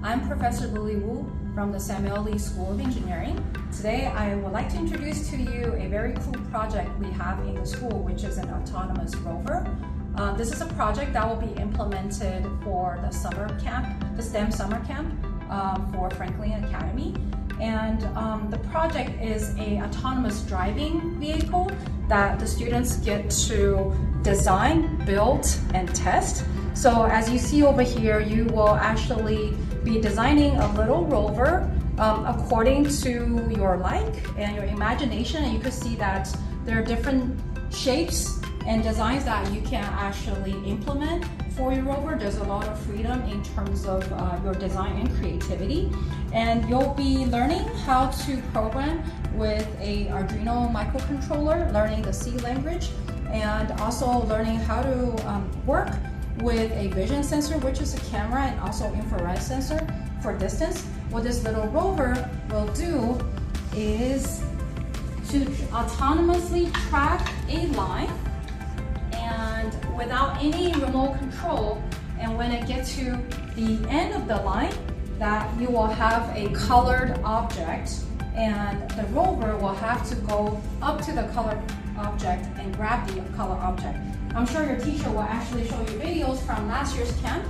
I'm Professor Lily Wu from the Samuel Lee School of Engineering. Today I would like to introduce to you a very cool project we have in the school, which is an autonomous rover. This is a project that will be implemented for the summer camp, the STEM summer camp for Franklin Academy. And the project is an autonomous driving vehicle that the students get to design, build, and test. So as you see over here, you will actually be designing a little rover according to your like and your imagination. And you can see that there are different shapes and designs that you can actually implement for your rover. There's a lot of freedom in terms of your design and creativity. And you'll be learning how to program with a Arduino microcontroller, learning the C language, and also learning how to work with a vision sensor, which is a camera, and also infrared sensor for distance. What this little rover will do is to autonomously track a line and without any remote control, and when it gets to the end of the line, that you will have a colored object, and the rover will have to go up to the colored object and grab the color object. I'm sure your teacher will actually show you videos from last year's camp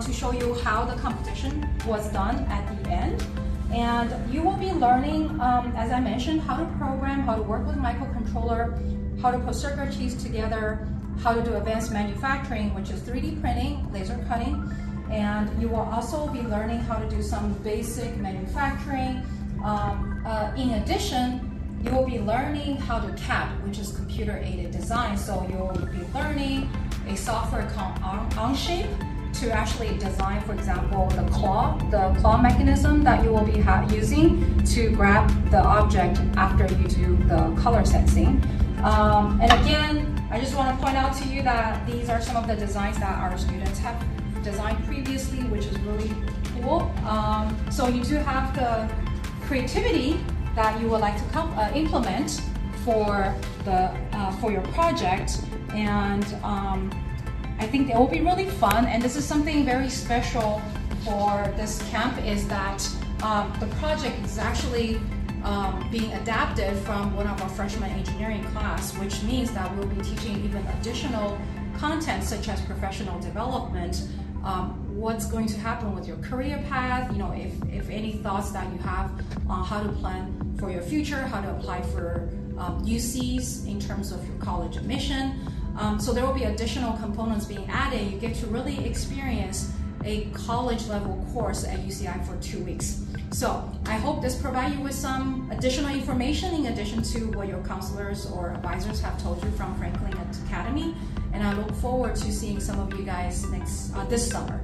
to show you how the competition was done at the end. And you will be learning, as I mentioned, how to program, how to work with microcontroller, how to put circuitries together, how to do advanced manufacturing, which is 3D printing, laser cutting. And you will also be learning how to do some basic manufacturing. In addition, you will be learning how to CAD, which is computer-aided design. So you'll be learning a software called Onshape to actually design, for example, the claw mechanism that you will be using to grab the object after you do the color sensing. And again, I just want to point out to you that these are some of the designs that our students have designed previously, which is really cool. So you do have the creativity that you would like to implement for your project, and I think it will be really fun. And this is something very special for this camp, is that the project is actually being adapted from one of our freshman engineering class, which means that we'll be teaching even additional content such as professional development, what's going to happen with your career path, you know, if any thoughts that you have on how to plan for your future, how to apply for UCs in terms of your college admission. So there will be additional components being added. You get to really experience a college level course at UCI for 2 weeks. So I hope this provides you with some additional information in addition to what your counselors or advisors have told you from Franklin Academy. And I look forward to seeing some of you guys this summer.